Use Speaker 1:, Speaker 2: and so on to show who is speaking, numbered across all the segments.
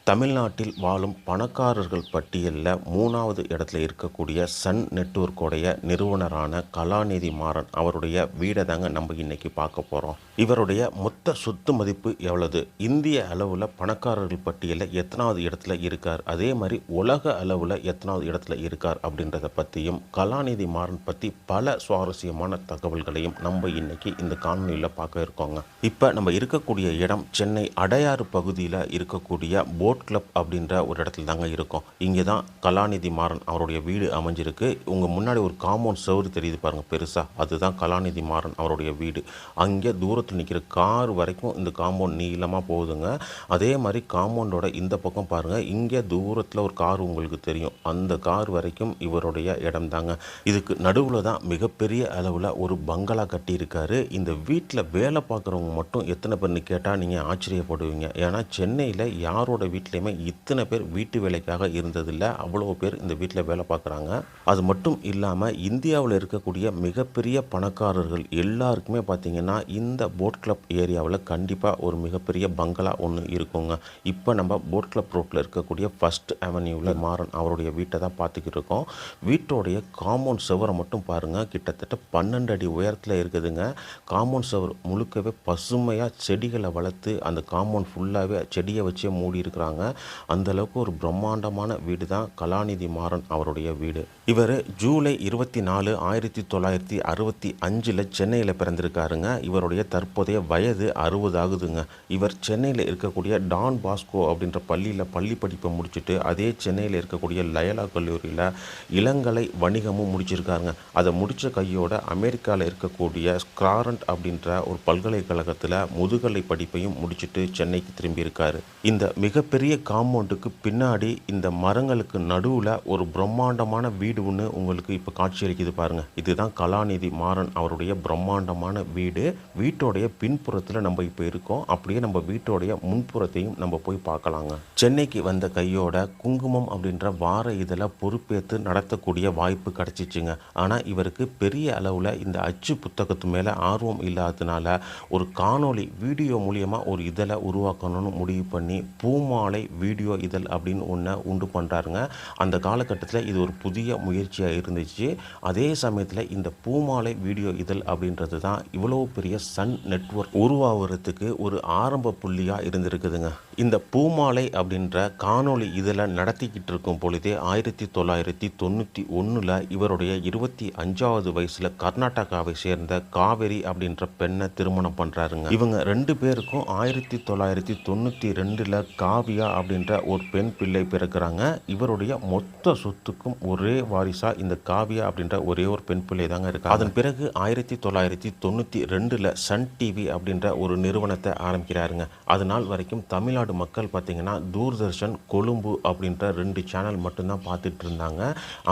Speaker 1: தமிழ்நாட்டில் வாழும் பணக்காரர்கள் பட்டியலில் 3வது இடத்துல இருக்கக்கூடிய சன் நெட்வொர்க்கோடைய நிறுவனரான கலாநிதி மாறன் அவருடைய வீடை தாங்க நம்ம இன்னைக்கு பார்க்க போகிறோம். இவருடைய மொத்த சொத்து மதிப்பு எவ்வளவு, இந்திய அளவில் பணக்காரர்கள் பட்டியலில் எத்தனாவது இடத்துல இருக்கார், அதே மாதிரி உலக அளவில் எத்தனாவது இடத்துல இருக்கார் அப்படின்றத பற்றியும் கலாநிதி மாறன் பற்றி பல சுவாரஸ்யமான தகவல்களையும் நம்ம இன்னைக்கு இந்த காணொலியில் பார்க்க இருக்கோங்க. இப்போ நம்ம இருக்கக்கூடிய இடம் சென்னை அடையாறு பகுதியில் இருக்கக்கூடிய போட் கிளப் அப்படின்ற ஒரு இடத்துல தாங்க இருக்கும். இங்கே தான் கலாநிதி மாறன் அவருடைய வீடு அமைஞ்சிருக்கு. உங்கள் முன்னாடி ஒரு காம்பவுண்ட் செவரு தெரியுது பாருங்கள் பெருசாக, அதுதான் கலாநிதி மாறன் அவருடைய வீடு. அங்கே தூரத்தில் நிற்கிற கார் வரைக்கும் இந்த காம்பவுண்ட் நீளமாக போகுதுங்க. அதே மாதிரி காம்பவுண்டோட இந்த பக்கம் பாருங்கள், இங்கே தூரத்தில் ஒரு கார் உங்களுக்கு தெரியும், அந்த கார் வரைக்கும் இவருடைய இடம் தாங்க. இதுக்கு நடுவில் தான் மிகப்பெரிய அளவில் ஒரு பங்களா கட்டியிருக்காரு. இந்த வீட்டில் வேலை பார்க்குறவங்க மட்டும் எத்தனை பேர்னு கேட்டால் நீங்கள் ஆச்சரியப்படுவீங்க. ஏன்னா சென்னையில் யாரோட வீட்லையுமே இத்தனை பேர் வீட்டு வேலைக்காக இருந்ததில்லை, அவ்வளோ பேர் இந்த வீட்டில் வேலை பார்க்குறாங்க. அது மட்டும் இல்லாமல் இந்தியாவில் இருக்கக்கூடிய மிகப்பெரிய பணக்காரர்கள் எல்லாருக்குமே பார்த்திங்கன்னா இந்த போட் கிளப் ஏரியாவில் கண்டிப்பாக ஒரு மிகப்பெரிய பங்களா ஒன்று இருக்குங்க. இப்போ நம்ம போட் கிளப் ரோட்டில் இருக்கக்கூடிய ஃபர்ஸ்ட் அவென்யூவில் மாறன் அவருடைய வீட்டை தான் பார்த்துக்கிட்டு இருக்கோம். வீட்டோடைய காம்பவுண்ட் செவரை மட்டும் பாருங்கள், கிட்டத்தட்ட 12 அடி உயரத்தில் இருக்குதுங்க. காம்பவுண்ட் செவர் முழுக்கவே பசுமையாக செடிகளை வளர்த்து அந்த காம்பவுண்ட் ஃபுல்லாகவே செடியை வச்சே மூடி இருக்கிறாங்க. அந்த அளவுக்கு ஒரு பிரம்மாண்டமான வீடு தான் கலாநிதி மாறன் அவருடைய வீடு. இவர் ஜூலை 24, 1965 சென்னையில் பிறந்திருக்காருங்க. இவருடைய தற்போதைய வயது 60 ஆகுதுங்க. இவர் சென்னையில் இருக்கக்கூடிய டான் பாஸ்கோ அப்படின்ற பள்ளியில் பள்ளி படிப்பை முடிச்சுட்டு அதே சென்னையில் இருக்கக்கூடிய லயலா கல்லூரியில் இளங்கலை வணிகமும் முடிச்சிருக்காருங்க. அதை முடித்த கையோட அமெரிக்காவில் இருக்கக்கூடிய ஸ்கிராரண்ட் அப்படின்ற ஒரு பல்கலைக்கழகத்தில் முதுகலை படிப்பையும் முடிச்சுட்டு சென்னைக்கு திரும்பியிருக்காரு. இந்த மிகப்பெரிய காம்பவுண்டுக்கு பின்னாடி இந்த மரங்களுக்கு நடுவில் ஒரு பிரம்மாண்டமான வீடு ஒன்று உங்களுக்கு இப்போ காட்சியளிக்குது பாருங்க. இதுதான் கலாநிதி மாறன் அவருடைய பிரம்மாண்டமான வீடு. வீட்டோடைய பின்புறத்தில் நம்ம இப்போ இருக்கோம். அப்படியே நம்ம வீட்டோடைய முன்புறத்தையும் நம்ம போய் பார்க்கலாங்க. சென்னைக்கு வந்த கையோட குங்குமம் அப்படின்ற வார இதழை பொறுப்பேற்று நடத்தக்கூடிய வாய்ப்பு கிடைச்சிச்சுங்க. ஆனால் இவருக்கு பெரிய அளவில் இந்த அச்சு புத்தகத்து மேலே ஆர்வம் இல்லாததுனால ஒரு காணொளி வீடியோ மூலியமாக ஒரு இதழை உருவாக்கணும்னு முடிவு பண்ணி பூமாலை வீடியோ இதழ் அப்படின்னு ஒன்று உண்டு பண்ணுறாருங்க. அந்த காலகட்டத்தில் இது ஒரு புதிய முயற்சியாக இருந்துச்சு. அதே சமயத்தில் இந்த பூமாலை வீடியோ இதழ் அப்படின்றது தான் இவ்வளோ பெரிய சன் நெட்வொர்க் உருவாகிறதுக்கு ஒரு ஆரம்ப புள்ளியாக இருந்திருக்குதுங்க. இந்த பூமாலை அப்படின்ற காணொளி இதழை நடத்திக்கிட்டு இருக்கும் பொழுதே 1991 இவருடைய 25வது வயசில் கர்நாடகாவை சேர்ந்த காவேரி அப்படின்ற பெண்ணை திருமணம் பண்ணுறாருங்க. இவங்க 2 பேருக்கும் 1992 காவியா அப்படின்ற ஒரு பெண் பிள்ளை பிறக்கிறாங்க. இவருடைய மொத்த சொத்துக்கும் ஒரே வாரிசா இந்த காவியா அப்படின்ற ஒரே ஒரு பெண் பிள்ளை தாங்க இருக்கு. அதன் பிறகு 1992 சன் டிவி அப்படின்ற ஒரு நிறுவனத்தை ஆரம்பிக்கிறாருங்க. அதனால் வரைக்கும் தமிழ்நாடு மக்கள் பார்த்தீங்கன்னா தூர்தர்ஷன், கொழும்பு அப்படின்ற 2 சேனல் மட்டும்தான் பார்த்துட்டு இருந்தாங்க.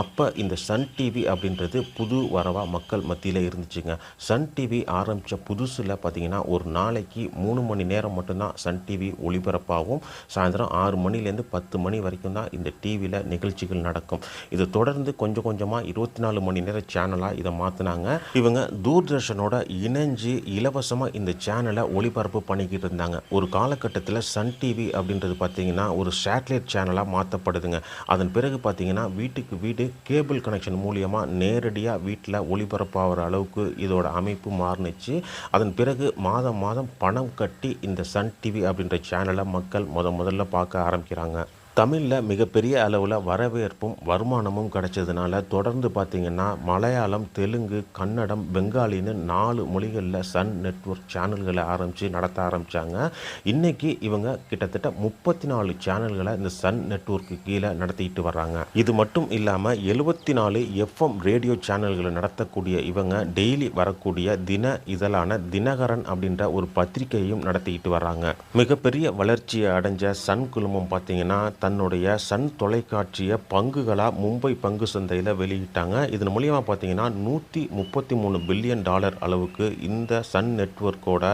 Speaker 1: அப்போ இந்த சன் டிவி அப்படின்றது புது வரவா மக்கள் மத்தியில் இருந்துச்சுங்க. சன் டிவி ஆரம்பித்த புதுசில் பார்த்தீங்கன்னா ஒரு நாளைக்கு 3 மணி நேரம் மட்டும்தான் சன் டிவி ஒளிபரப்பாகும். சாயந்தரம் 6 மணிலேருந்து 10 மணி வரைக்கும் தான் இந்த டிவியில் நிகழ்ச்சிகள் நடக்கும். இது தொடர்ந்து கொஞ்சம் கொஞ்சமாக 24 மணி நேர சேனலாக இதை மாற்றினாங்க. இவங்க தூர்தர்ஷனோட இணைஞ்சு இலவசமாக இந்த சேனலை ஒளிபரப்பு பண்ணிக்கிட்டு இருந்தாங்க. ஒரு காலகட்டத்தில் சன் டிவி அப்படின்றது பார்த்தீங்கன்னா ஒரு சேட்டலைட் சேனலாக மாற்றப்படுதுங்க. அதன் பிறகு பார்த்தீங்கன்னா வீட்டுக்கு வீடு கேபிள் கனெக்ஷன் மூலியமாக நேரடியாக வீட்டில் ஒளிபரப்பாகிற அளவுக்கு இதோட அமைப்பு மாறுனுச்சு. அதன் பிறகு மாதம் மாதம் பணம் கட்டி இந்த சன் டிவி அப்படின்ற சேனலை மக்கள் முதல்ல பார்க்க ஆரம்பிக்கிறாங்க. தமிழில் மிகப்பெரிய அளவில் வரவேற்பும் வருமானமும் கிடைச்சதுனால தொடர்ந்து பார்த்திங்கன்னா மலையாளம், தெலுங்கு, கன்னடம், பெங்காலின்னு 4 மொழிகளில் சன் நெட்வொர்க் சேனல்களை நடத்த ஆரம்பித்தாங்க. இன்றைக்கி இவங்க கிட்டத்தட்ட 34 சேனல்களை இந்த சன் நெட்வொர்க்கு கீழே நடத்திக்கிட்டு வர்றாங்க. இது மட்டும் இல்லாமல் 74 எஃப்எம் ரேடியோ சேனல்களை நடத்தக்கூடிய இவங்க டெய்லி வரக்கூடிய தின இதழான தினகரன் அப்படின்ற ஒரு பத்திரிகையும் நடத்திக்கிட்டு வர்றாங்க. மிகப்பெரிய வளர்ச்சியை அடைஞ்ச சன் குழுமம் பார்த்திங்கன்னா தன்னுடைய சன் தொலைக்காட்சியை பங்குகளாக மும்பை பங்கு சந்தையில் வெளியிட்டாங்க. இதன் மூலியமாக பார்த்தீங்கன்னா $133 பில்லியன் அளவுக்கு இந்த சன் நெட்வொர்க்கோட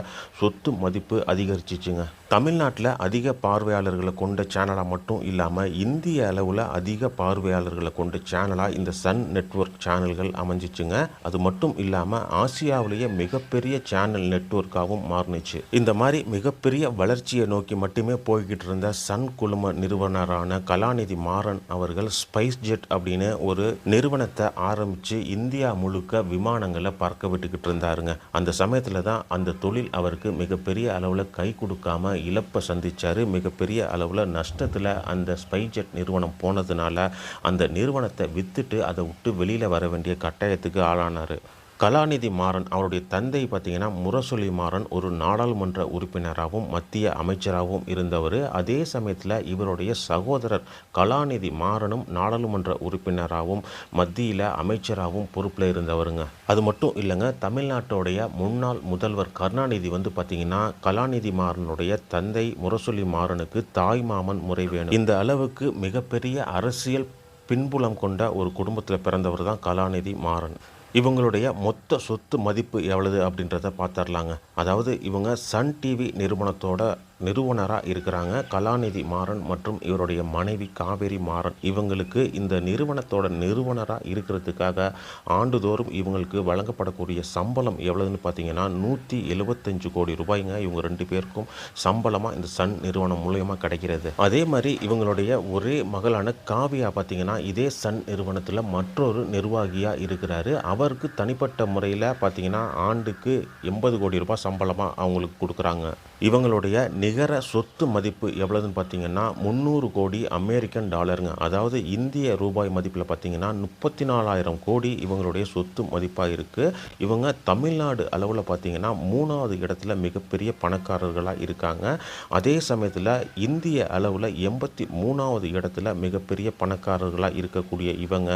Speaker 1: சொத்து மதிப்பு அதிகரிச்சிச்சுங்க. தமிழ்நாட்டில் அதிக பார்வையாளர்களை கொண்ட சேனலாக மட்டும் இல்லாமல் இந்திய அளவில் அதிக பார்வையாளர்களை கொண்ட சேனலாக இந்த சன் நெட்வொர்க் சேனல்கள் அமைஞ்சிச்சுங்க. அது மட்டும் இல்லாமல் ஆசியாவிலேயே மிகப்பெரிய சேனல் நெட்வொர்க்காகவும் மாறுனுச்சு. இந்த மாதிரி மிகப்பெரிய வளர்ச்சியை நோக்கி மட்டுமே போய்கிட்டு இருந்த சன் குழும நிறுவனரான கலாநிதி மாறன் அவர்கள் ஸ்பைஸ் ஜெட் அப்படின்னு ஒரு நிறுவனத்தை ஆரம்பித்து இந்தியா முழுக்க விமானங்களை பறக்க விட்டுக்கிட்டு இருந்தாருங்க. அந்த சமயத்தில் தான் அந்த தொழில் அவருக்கு மிகப்பெரிய அளவில் கை கொடுக்காம இழப்பை சந்திச்சார். மிகப்பெரிய அளவில் நஷ்டத்தில் அந்த ஸ்பைஸ் ஜெட் நிறுவனம் போனதுனால அந்த நிறுவனத்தை விற்றுட்டு அதை விட்டு வெளியில் வர வேண்டிய கட்டாயத்துக்கு ஆளானார். கலாநிதி மாறன் அவருடைய தந்தை பார்த்தீங்கன்னா முரசொலி மாறன் ஒரு நாடாளுமன்ற உறுப்பினராகவும் மத்திய அமைச்சராகவும் இருந்தவர். அதே சமயத்தில் இவருடைய சகோதரர் கலாநிதி மாறனும் நாடாளுமன்ற உறுப்பினராகவும் மத்தியில் அமைச்சராகவும் பொறுப்பில் இருந்தவருங்க. அது மட்டும் இல்லைங்க, தமிழ்நாட்டுடைய முன்னாள் முதல்வர் கருணாநிதி பார்த்தீங்கன்னா கலாநிதி மாறனுடைய தந்தை முரசொலி மாறனுக்கு தாய் மாமன் முறை வேணும். இந்த அளவுக்கு மிகப்பெரிய அரசியல் பின்புலம் கொண்ட ஒரு குடும்பத்தில் பிறந்தவர் தான் கலாநிதி மாறன். இவங்களுடைய மொத்த சொத்து மதிப்பு எவ்வளவு அப்படின்றத பார்த்துடலாங்க. அதாவது இவங்க சன் டிவி நிறுவனத்தோட நிறுவனராக இருக்கிறாங்க. கலாநிதி மாறன் மற்றும் இவருடைய மனைவி காவேரி மாறன் இவங்களுக்கு இந்த நிறுவனத்தோட நிறுவனராக இருக்கிறதுக்காக ஆண்டுதோறும் இவங்களுக்கு வழங்கப்படக்கூடிய சம்பளம் எவ்வளவுன்னு பார்த்தீங்கன்னா 175 கோடி ரூபாய்ங்க. இவங்க 2 பேருக்கும் சம்பளமாக இந்த சன் நிறுவனம் மூலயமா கிடைக்கிறது. அதே மாதிரி இவங்களுடைய ஒரே மகளான காவியா பார்த்தீங்கன்னா இதே சன் நிறுவனத்தில் மற்றொரு நிர்வாகியாக இருக்கிறாரு. அவருக்கு தனிப்பட்ட முறையில் பார்த்தீங்கன்னா ஆண்டுக்கு 80 கோடி ரூபாய் சம்பளமாக அவங்களுக்கு கொடுக்குறாங்க. இவங்களுடைய நிகர சொத்து மதிப்பு எவ்வளவுன்னு பார்த்தீங்கன்னா 300 கோடி அமெரிக்கன் டாலருங்க. அதாவது இந்திய ரூபாய் மதிப்பில் பார்த்தீங்கன்னா 34,000 கோடி இவங்களுடைய சொத்து மதிப்பாக இருக்குது. இவங்க தமிழ்நாடு அளவில் பார்த்தீங்கன்னா 3வது இடத்துல மிகப்பெரிய பணக்காரர்களாக இருக்காங்க. அதே சமயத்தில் இந்திய அளவில் 83வது இடத்துல மிகப்பெரிய பணக்காரர்களாக இருக்கக்கூடிய இவங்க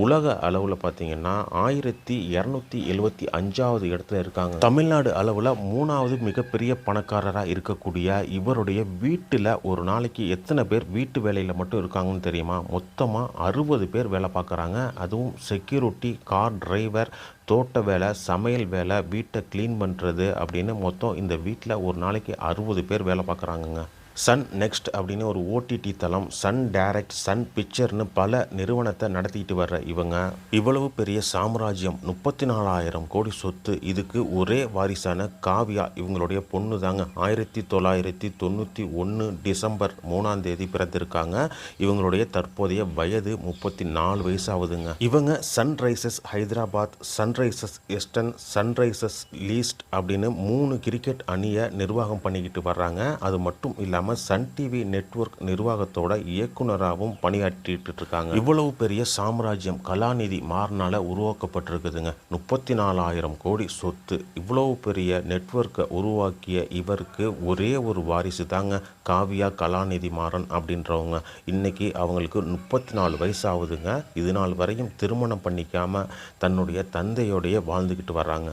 Speaker 1: உலக அளவில் பார்த்தீங்கன்னா 1275வது இடத்துல இருக்காங்க. தமிழ்நாடு அளவில் 3வது மிகப்பெரிய பணக்காரராக இருக்கக்கூடிய இவருடைய வீட்டில் ஒரு நாளைக்கு எத்தனை பேர் வீட்டு வேலையில் மட்டும் இருக்காங்கன்னு தெரியுமா? மொத்தமாக 60 பேர் வேலை பார்க்குறாங்க. அதுவும் செக்யூரிட்டி, கார் டிரைவர், தோட்ட வேலை, சமையல் வேலை, வீட்டை க்ளீன் பண்ணுறது அப்படின்னு மொத்தம் இந்த வீட்டில் ஒரு நாளைக்கு 60 பேர் வேலை பார்க்குறாங்கங்க. சன் நெக்ஸ்ட் அப்படின்னு ஒரு ஓடிடி தளம், சன் டைரக்ட், சன் பிக்சர்னு பல நிறுவனத்தை நடத்திட்டு வர்ற இவங்க இவ்வளவு பெரிய சாம்ராஜ்யம், 34,000 கோடி சொத்து. இதுக்கு ஒரே வாரிசான காவியா இவங்களுடைய பொண்ணு தாங்க. 1991 டிசம்பர் 3ஆம் தேதி பிறந்திருக்காங்க. இவங்களுடைய தற்போதைய வயது 34 வயசாகுதுங்க. இவங்க Sunrisers Hyderabad, Sunrisers western, Sunrisers least அப்படின்னு 3 கிரிக்கெட் அணியை நிர்வாகம் பண்ணிக்கிட்டு வர்றாங்க. அது மட்டும் இல்லாமல் சன் டிவி நெட்வொர்க் நிர்வாகத்தோட இயக்குனராகவும் பணியாற்றிட்டு இருக்காங்க. இவ்வளவு பெரிய சாம்ராஜ்யம் கலாநிதி மாறனால உருவாக்கப்பட்டிருக்குதுங்க. 34,000 கோடி சொத்து. இவ்வளவு பெரிய நெட்வொர்க்கை உருவாக்கிய இவருக்கு ஒரே ஒரு வாரிசு தாங்க காவியா கலாநிதி மாறன் அப்படின்றவங்க. இன்னைக்கு அவங்களுக்கு 34 வயசாகுதுங்க. இது நாள் வரையும் திருமணம் பண்ணிக்காம தன்னுடைய தந்தையோடைய வாழ்ந்துக்கிட்டு வர்றாங்க.